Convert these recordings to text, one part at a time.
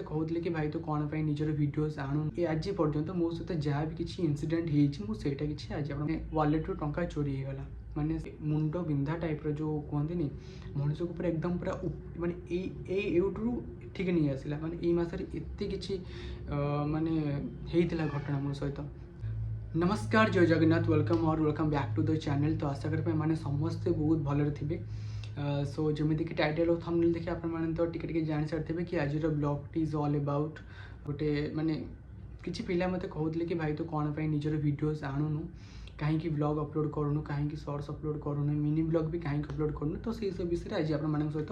कहूली कि भाई तू कौन पे निजर भिडियोस आणु आज पर्यंत मो सहित जहाँ भी किसी इनसीडेंट होता किसी आज वालेट रू टंका चोरी हो गला माने मुंड बिंधा टाइप जो कहते मनुष्य को पूरा एकदम पूरा माने यूट्रु ठीक नहीं आसला माने ये मसरे एत कि माने होता घटना मो सहित। नमस्कार जय जगन्नाथ वेलकम और welcome back to the channel. तो आशा करें मैंने समस्ते बहुत भलरे थे। सो जमी कि टाइटल और थंबनेल देखि आप तो टिके जान सारी कि आज ब्लॉग इज ऑल अबाउट गोटे माने किसी पिला मते कहते कि भाई तो कौन पे निजर वीडियोस आणुनु कहीं ब्लॉग अपलोड करूनु कहीं शॉर्ट्स अपलोड करूनु मिनी ब्लॉग भी कहीं अपलोड करूनु तो से सब विषय आज आप सहित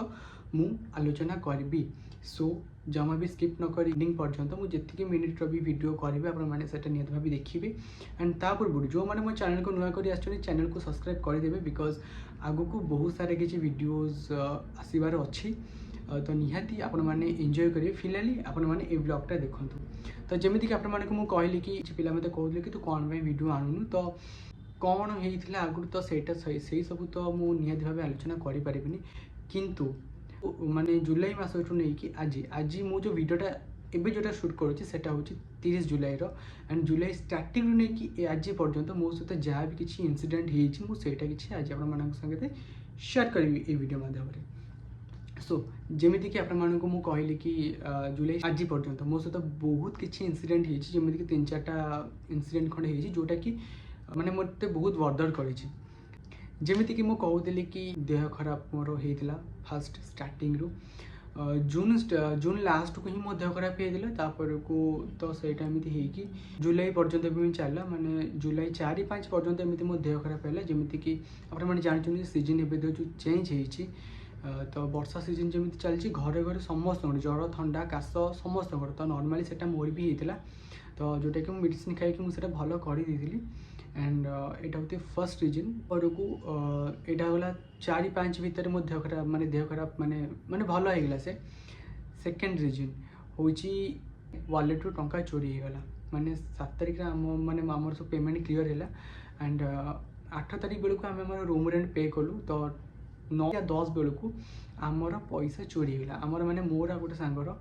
मु आलोचना करी। सो जमा भी स्किप न कर एंडिंग पर्यंत मुझे जी मिनिट्र भी वीडियो करी आपटा निहत भाव देखिए। एंड ता पूर्व जो मैंने मो चैनल को नुआ कर चैनल को सब्सक्राइब करदेवे बिकज आगु को बहुत सारे किसी वीडियोस आसबार अच्छी तो निहाती आपण मैंने एंजॉय करेंगे। फिलहाल आपण मैंने ये ब्लॉगटा देखूँ तो जमीक आपको कहली कि पिला मत कहते कि तू कौन पे वीडियो आणुनु तो कौन होता आगु तो से सब तो मुझे निहाती भाव आलोचना करें किंतु माने जुलाई मसठू नहीं कि आज मु जो वीडियोटा एबे जोटा शूट करुँची सेटा हूँ 30 जुलाई एंड जुलाई स्टार्टिंग नहीं कि आज पर्यंत मो सहित जहाँ भी किसी इनसीडेंट होता किसी आज आप संगे शेयर करी ये वीडियो माध्यम। सो जमीक कि आपको कहली कि जुलाई आज पर्यंत मो सहित बहुत किसी इनसीडेंट जमीक 3-4टा इनसीडेंट खंडे जोटा कि माने मत बहुत बर्डर कर जमीक कि कहूली कि देह खराब मोर होता फास्ट स्टार्टिंग रू जून लास्ट को ही मो देह खराब होता को तो सहीटा एमती जुलाई पर्यंत भी चलला माने जुलाई 4-5 पर्यंत एमती मो देह खराब है जमीक कि आपने जानते सीजन एवं जो चेंज होती तो वर्षा सीजन जमी चलती घरे घरे समस्त जर थंडा काश समस्त तो नॉर्मली सेटा मोर भी होता तो जोटा कि मेडिसिन खाई मुझे भल कर एंड यहाँ हूँ फर्स्ट रिजन और को यहाँ गला 4-5 भितर मो देह खराब माने भल होगा से सेकेंड रिजन हूँ वालेट रू टंका चोरी होगा माने 7 तारिख माने आमर सब पेमेंट क्लियर है एंड 8 तारिख बेलू आम रूम रेंट पे कलु तो 9 या 10 बेलू आमर पैसा चोरी होगा आमर माने मोर आ गोटे सांगर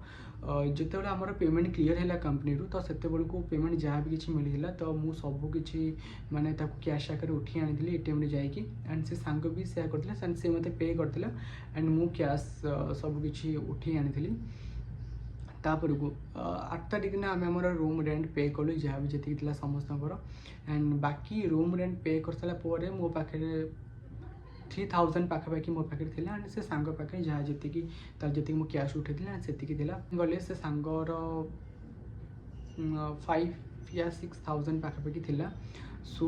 जिते आमर पेमेंट क्लियर है कंपनी रू तो सेते बेलू पेमेंट जहाँ भी किसी मिलता तो मु सब किसी माने कैश आकार उठी आनी एटीएम रे जाइए एंड से सांग भी सेया करते से मत पे करते एंड मु कैश सब किसी उठी आनी तापर को 8 तारिख ना आम रूम रेंट पे कलु जहाँ भी जी समस्त एंड बाकी रूम रेंट पे कर सारापर मो पाखे 3000 पाखापाखि मो पाखे थी एंड से सांग पाखे जहाँ जी मो कैश उठे से गले से सांगर 5 या 6000 पाखापाखि थी। सो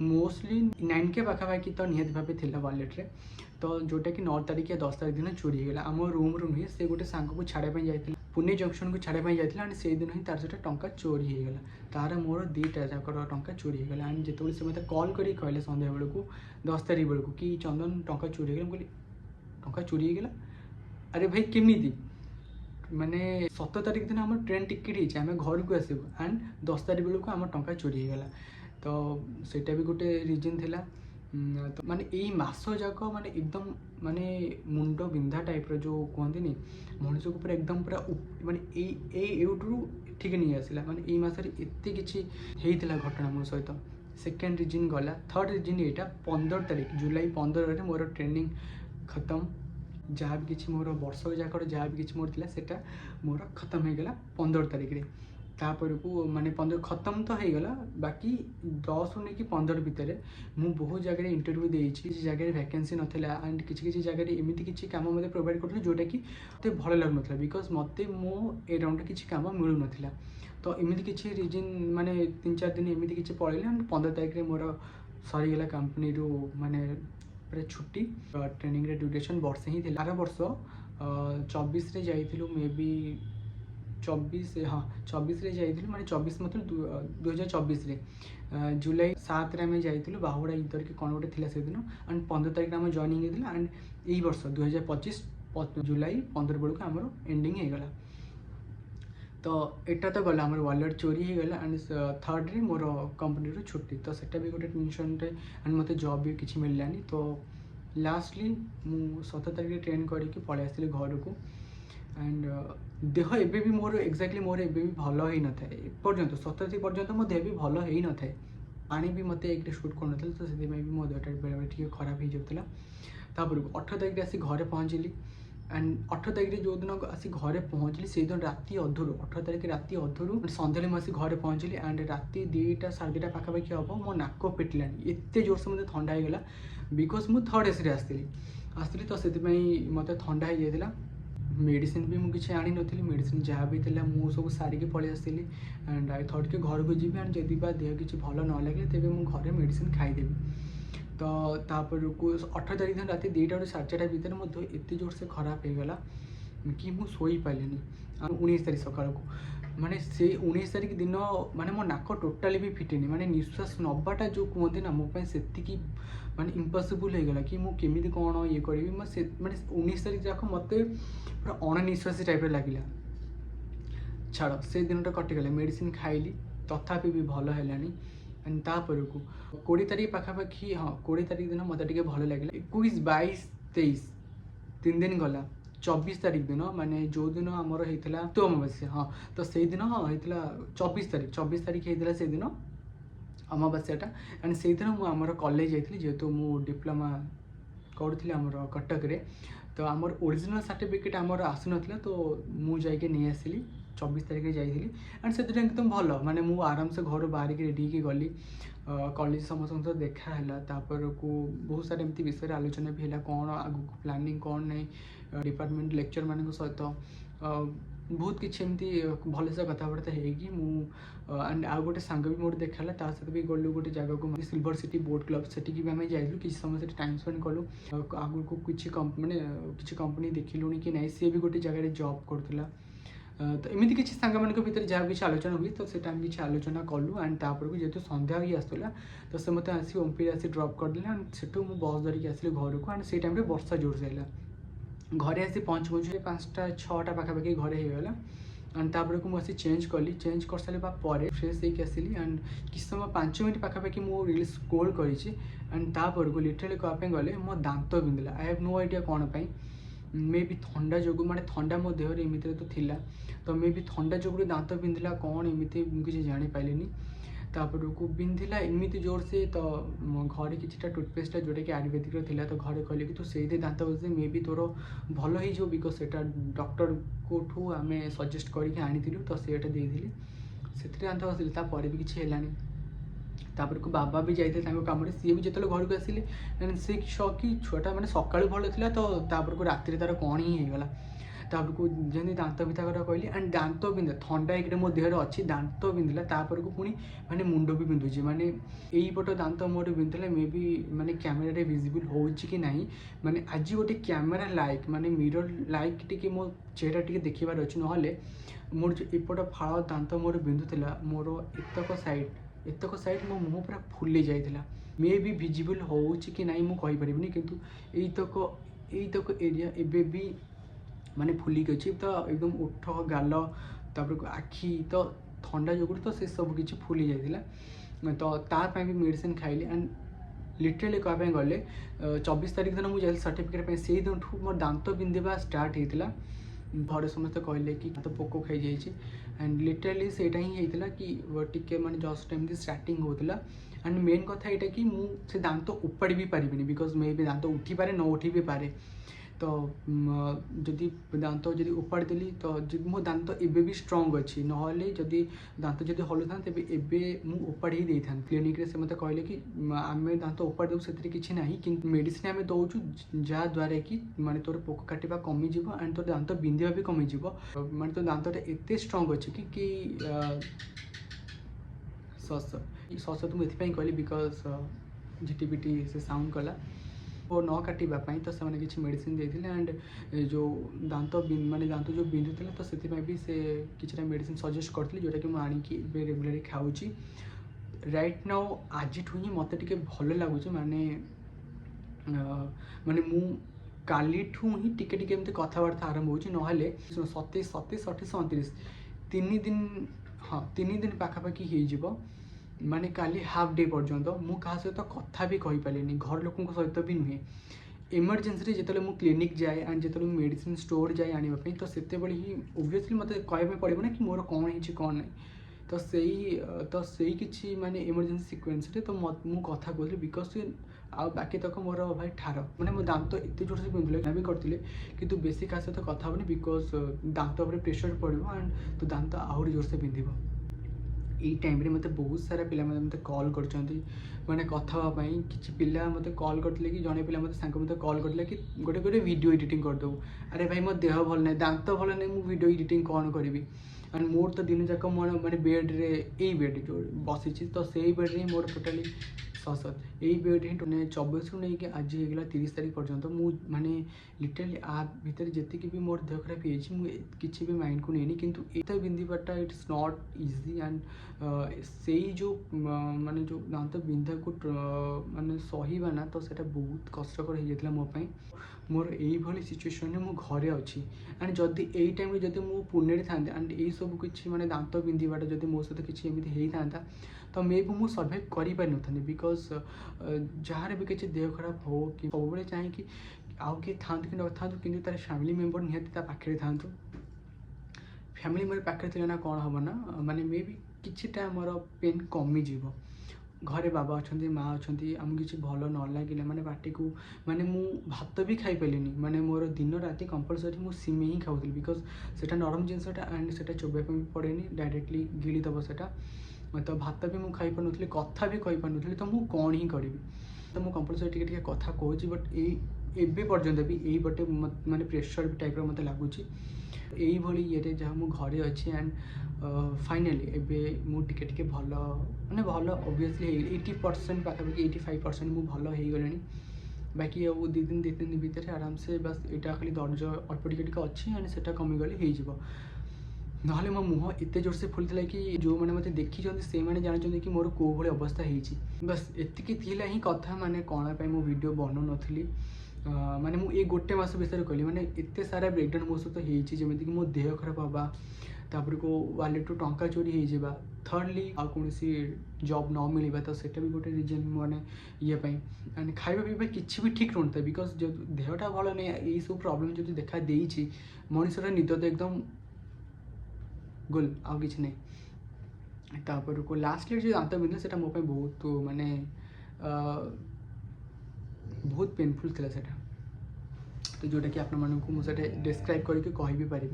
मोस्टली 9K पाखापाखि तो निहत भाव थी वालेट्रे तो जोटा कि 9 तारिख या 10 तारिख दिन चोरी होगा आम रूम रू नुहे से गोटे सांग को छाड़ापी जाती पुणे जंक्शन को छाड़ापी जाता एंड से दिन ही तार से टंका चोरी होगा तार मोर 2टा जाक टंका चोरी होगा एंड जो से मत कॉल कर कहले सन्ध्या बेलू 10 तारिख बेलू कि चंदन टंका चोरी होगा कहली टंका चोरी होगा अरे भाई केमी माने 7 तारिख दिन आम ट्रेन टिकेट आम घर को आसबू एंड 10 तारिख बेलू आम टंका चोरी होगा तो सेटा भी गोटे रिजन थिला तो माने यही मास जाक माने एकदम माने मुंड बिंधा टाइप जो कहते मनुष्य को पूरा एकदम पूरा माने यूट्रु ठीक नहीं आसला माने यही मसरे एत कि होता घटना मो सहित। सेकेंड रिजन गला थर्ड रिजन यहाँ 15 तारिख जुलाई 15 मोर ट्रेनिंग खत्म जहाँ भी किसी मोर वर्ष जाक जहाँ भी किसी मोर था मोर खत्म हो गला 15 तारिख रे तापर को माने 15 खत्म तो होगा बाकी 10 रु नहीं 15 भितर मु बहुत जगह इंटरव्यू देती जगह वैकेंसी नाला एंड किसी जगह एमती किसी काम मतलब प्रोवाइड कर जोटा कि मत भल लगुन बिकज मत मो ए राउंड किसी काम मिलू ना तो एमती किसी रिजन माने 3-4 दिन एमती किसी पड़े 15 तारिख में मोर सरीगला कंपनी रू माने पूरा छुट्टी ट्रेनिंग रे ड्यूरेशन वर्षे ही थी। आर वर्ष 24 रे जाइलु मे बी 24 हाँ 24 रे जाइलु माने 24 मतलब 2024 रे जुलाई 7 रे आम जाइलु बाहुड़ा इधर कि कौन गोटे थिला से दिन एंड 15 तारिख आम जॉइनिंग होता एंड यही वर्ष 2025 जुलाई 15 बेलू आमर एंडिंग होगला तो एटा तो गला आम वालेट चोरी होगला एंड थर्ड रे मोर कंपनी रू छुट्टी तो सेटा भी गोटे टेंशन रे एंड मत जॉब भी किसी मिललानी तो लास्टली मु 17 तारिख ट्रेन करके पलि आसली घर को एंड देह एबे भी मोर एक्जाक्टली मोर एबे भी भल ही न था एपर्यंत 27 पर्यंत मो देह भी भल ही न था पानी भी मत एक सुट कर तो से मो देहटा बेले बेले टी खराब हो जाता तापर 18 तारिख आसी घरे पहुँचली एंड 18 तारिख जो दिन आसी घरे पहुँचली से दिन राति अधूर 18 तारिख राति अधूर सन्ध्या मुझे घरे पहुँचली एंड राति 2टा 2:30 पाखापाखि हम मो नाक पिटिलानी एत जोर से मतलब ठंडा होगा बिकज मुझ थर्ड एसी आसती तो से मत ठंडा हो जाता मेडिसिन भी मुझे आनी नी मेडिसिन जहाँ भी था मुझे सब सारिकी पलि आसती एंड आई थट कि घर को जी एंड जदि देह किसी भल न लगे तेज मुझे घरे मेडिसिन खाईदेवी तो तापर को 18 तारिख दिन राति 2टा 4:30 भितर मो देह एत जोर से खराब हो गला कि मुझे शोई पारे 19 तारिख सका माने से 19 तारिख दिन माने मो नाक टोटाली भी फिटेनी माने निश्वास नबाटा जो कहते ना मो से माने इम्पॉसिबल हो गला कि मु केमिति कौन ये करी माने 19 तारिख जाक मत पूरा अणनिश्वासी टाइप लगे छाड़ से दिन कटिगला मेडिसिन खाइली तथापि भी भल है एंड तापर को 20 तारिख पाखापाखि हाँ 20 तारिख दिन मत भल लगे 21 22 23 3 दिन गला 24 तारिख दिन माने जो दिन आमर होता तो अमावास्या हाँ तो से दिन हाँ होता 24 तारिख होता से दिन अमावास्याटा एंड से दिन मुझे कॉलेज जाइए जेहेतु मु डिप्लोमा करूँ आमर कटक रे तो आमर ओरिजिनल सर्टिफिकेट आमर आसु ना तो मुझे नहीं आसली 24 तारिख जाइली एंड से एकदम भल माने मु आराम से घर बाहर रेडी होगी गली कॉलेज समस्त तो देखा है तापर को बहुत सारे एमती विषय आलोचना भी है कौन आगु प्लानिंग कौन नहीं डिपार्टमेंट लेक्चर मान सहित बहुत किसी एमती भलसे कथबार्ता होगी एंड आउ गोटे सांग भी मोर देखा सहित भी गलु गोटे जगह को सिल्वर सिटी बोट क्लब से भी आम जाइलु किसी समय से टाइम स्पेंड कलु आगु को किसी मैंने किसी कंपनी देखिलु कि नहीं सी भी गोटे जगह जॉब करूला तो एमती किसी सांग मान भर जहाँ किसी आलोचना हुई तो सेटा किसी आलोचना कलु एंड तापर को जेहतु संध्या ही आसला तो से मत आसी ओमपी आसी ड्रप करदे एंड से बस धरिकी आसली घर को एंड से टाइम वर्षा जोर से है घरे आसी पहुँचु 5टा 6टा पाखापाखि घरे होगा एंड तापर को मुझे चेंज कली चेंज कर सारे फ्रेश होकर आसली एंड किसी समय 5 मिनट पाखापाखि मो रील स्क्रोल करी एंड तापर को लिटराली कहवाई गले मो दांत बिंधिला आई हैव नो आइडिया कौन पाई मे भी ठंडा जो माने ठंडा मो देहर एमती तो थिला तो मे भी ठंडा जो दांत बिंधिला कौन एमती किसी जानी पाइलिनी तापर को बिंधिला एमती जोर से तो घरे किसी टूथपेस्ट जोटा कि आयुर्वेदिक थिला तो घरे कहले कि तू से दांत बस मे भी तोर भल हो बिकज से डॉक्टर को आम सजेस्ट करके आनी तो सेटा देदी से दांत बसली तापर भी किसी है तापर को बाबा भी जाते कम सी भी जो घर को आसिले से कि छुआटा मैंने सका भल था तो तापर को राति तार कौन ही होगा तापर को जमी दांत बिंधा कथा कहली एंड दांत बिंधा ठंडा एक मो देहर अच्छी दांत बिंधिला तापर को पुणी माने मुंड भी बिंधुची माने यही पट दांत मोर बिंधिला मे भी माने कैमेरा विजिबल हो कि नहीं माने आज गोटे कैमेरा लाइक माने मिरर लाइक टी मो चेहरा टी देखार अच्छे ना मोर जो एपट फाड़ दांत मोर बिंधुला मोर एतक साइड मो मुँह पूरा फुली जाइला मे भी विजिबल हो कि नहीं मुझे कहीपरि किंतु यहीतक एरिया एबे भी माने फुलिक अच्छी तो एकदम ओठ गाल तापर आखि तो ठंडा जो तो से सब किसी फुली जाइला तो तापाई भी मेडिसिन खाइली एंड लिटराली कहवाई गले 24 तारिख दिन मुझे सर्टिफिकेट से दिन मोर दांत बिंधा स्टार्ट होता घर समस्त कहले कि तो पोक खाई जाइए एंड लिटराली से ही होता कि टिके माने जस्ट एमती स्टार्टिंग होता एंड मेन कथा यहाँ कि मुझे दांत उपाड़ी भी पारिनी बिकज मे भी दांत उठी पारे न उठी भी पारे तो जदि दांत जदि उपाड़ी देली तो मो दांत एबे भी स्ट्रंग अच्छी ना जदि दांत जदि हलु था तेज एबे उपाड़ी ही देता क्लिनिक रे से मत कहले कि आम दांत उपाड़ी देव से किसी ना कि मेडिसिन आम दौचु जहाँद्वारा कि माने तोर पोक काटा कमिज एंड तोर दांत बिंधा भी कमिज माने तो दांतटा एत स्ट्रंग अच्छे कि सस सस तो मुझे कहली बिकज झिटिपिटी से साउंड कला और न काटापी तो से किसी मेडिसिन देते एंड जो दांत माने दांत जो बिंधुला तो से भी से किसी मेडिसिन सजेस्ट करते जोटा कि मुझे रेगुलर खाऊँगी राइट नाउ आज ही मत टे भल लगुच माने माने मु काली ठू ही टिके टिके एमती कथबार्ता आरंभ हो 27 27 28 29 3 दिन हाँ 3 दिन पाखापाखि हो माने काली हाफ डे पर्यंत मु क्या सहित कथा भी कही पारे घर लोक सहित भी नुहे इमरजेन्सी जिते क्लिनिक जाए एंड जिते मेडिसिन स्टोर जाए आने तो से ही ओबियसली मत कहना पड़ो ना कि मोर कौन है कौन ना तो से किसी माने इमरजेन्सी सिक्वेन्स तो मु कथा कहली बिकज आ बाकी तक मोर भाई ठार मैंने मो दांत एत जोर से पिंधुले भी करते कि बेसी क्या सहित कथा हेनी बिकज दांत पर प्रेसर पड़ो एंड तो दांत आहरी जोर से पिंध यही टाइम रे मते बहुत सारा पिला मते कॉल करछंती माने कथा होपाई किछि पिला मते कॉल करथिले कि जने पिला मते सांग मते कॉल करथिले कि गोटे गोटे वीडियो एडिटिंग कर दो अरे भाई मो देह भल नै दांत भल नै मु वीडियो एडिटिंग कोन करबी एंड मोर तो दिन जाक मोर माने बेड रे एई बेड जो बसिछि तो सेही बेड रे मोर टोटली यही बेड ही 24 रु नहीं कि आज होगा 30 तारीख पर्यंत मु माने लिटरली आ भितर जी भी मोर देह खराब किसी भी माइंड को नहीं किंतु एत बिंधाटा इट्स नॉट इजी एंड से जो माने जो दांत बिंधा को माने सहीबा ना तो सेटा बहुत कष्टकर हो जाता मोपाई मोर यही सिचुएशन में मु घरे अच्छी एंड जदि यही टाइम जब मु पुणे था एंड यही सब किसी माने दांत बिंधाटा जब मो सहित किसी एमती होता तो मे भी मुझे सर्वाइव कर बिकज जार भी किसी देह खराब हो कि सब चाहे कि आउ किए था कि न था कि तार फैमिली मेम्बर निहती पाखे था फैमिली मेरे पाखे थे ना कौन हम ना माने मे भी किछिटा मोर पेन कमिज घरे बाबा अच्छा माँ अच्छा आम किसी भल न लगे मैंने बाटी को माने मु भात भी खाई पारे माने मोर दिन राति कंपलसरी मु सिमे ही खाऊली बिकज से नरम जिनसटा एंड से चोबाई भी पड़े डायरेक्टली गिलीदब से तो भात भी मुझे खाई पार नी कथा भी कही पार नी तो मुझे कौन ही करी तो मुझे कंपलसरी टे कथा कहूँ बट ये पर्यंत भी यही बटे माने प्रेसर टाइप मत लगुच यही ये जहाँ मुझे घरे अच्छी एंड फाइनाली एवं मुझे भल माने भल ओबियसली 80% पाखापाखि 85% मुझे भल हो गलानी बाकी अब 2 दिन 3 दिन भितर आराम से बस यहाँ खाली दर्ज अल्प टिके अच्छी एंड से कमिगले हो ना मो मुह एत जोर से फुलता कि जो मैंने मत देखी से मैंने जानते कि मोर कौ भाई अवस्था होती बस एतिकी ही कथा माने कौन मो वीडियो बनौ नी माने मु ये गोटे मास विषय कहली माने एत सारा ब्रेकडाउन मो सहित होती कि मो देह खराब हाँ तापर को वालेट रू टंका चोरी हो थर्डली आ कौन जॉब न मिलवा तो सेटा भी गोटे रिजन माने ये एंड खाଇବା पीवा किसी भी ठीक रहता बिकज जो देहटा भल नहीं यही सब प्रॉब्लम जो देखा देती मनुष्यर निद तो एकदम गोल आउ कि नहीं तापर को लास्ट जो दांत बिंधा से मोप बहुत माने बहुत पेनफुल था सेटा तो जोटा कि आपण मानक मुझे डिस्क्राइब करके कह भी पारि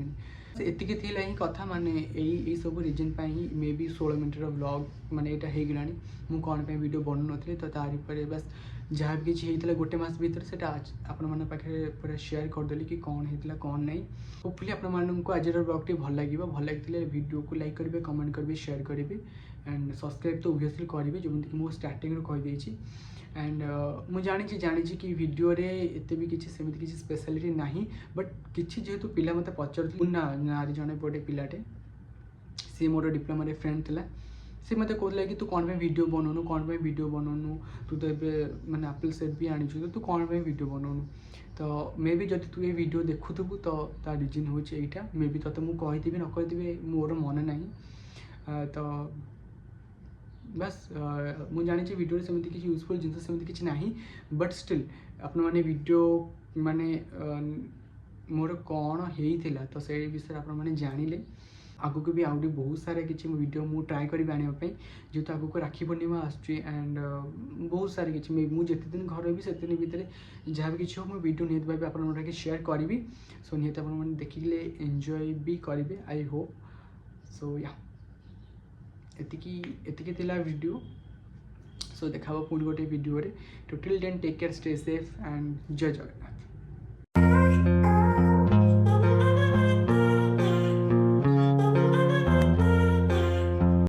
एतिकी थिला ही कथा माने यही सब रिजन ही मे बी 16 मिनट व्लॉग माने यहाँ हो गलानी मु कौन पे वीडियो बनू नी तो तारि पर बस जहाँ भी किसी होता गोटे मस भर से आपण मन पाखे पूरा शेयर करदेली कि कौन होता कौन नहीं होपफुली आपण मानक आज ब्लॉग टी भल लगे भल लगी वीडियो को लाइक करेंगे कमेंट करेंगे शेयर करेंगे एंड सब्सक्राइब तो ओबियसली करेंगे जमीक मुझे स्टार्टिंग कहीदे एंड मुझे जानी कि वीडियो रे एते भी किसी सेमती किसी स्पेशलिटी नहीं बट किसी जेहेतु पिला मत पचार मुन्ना नारी जड़े गोटे पिलाटे सी मोर डिप्लोमा रे फ्रेंड थिला सी मत कहला कि तू कौन पे वीडियो बनौनु कौन पे वीडियो बनौनु तू तो ये मैंने एप्पल सेट भी आनी तो तू कौन पे वीडियो बनौनु तो मे बी जब तू ये वीडियो देखुथबु तो ता रिजन होची एटा मे बी तते मु कहिथिबि न कहिथिबि मोर मन नहीं तो बस मुझे जानी वीडियो सेमती किसी यूजफुल जिनस सेमती किसी नहीं बट स्टिल आपण मैंने वीडियो माने मोर कौन होता तो से विषय आप जानिले आगु को भी आउट बहुत सारे किसी वीडियो मु ट्राए करी आने जेहतु आगु को राखी पूर्णिमा आसुची एंड बहुत सारे किसी मुझे जिते दिन घर रही से भितर जहाँ भी किसी हो मुझे वीडियो निहत भाई आप शेयर करी सो निहत आप देखिले एंजॉय भी करेंगे आई होप सो या एतिकी थिला वीडियो सो देखा पुणी गोटे वीडियो रे total then take care stay safe and जय जगन्नाथ।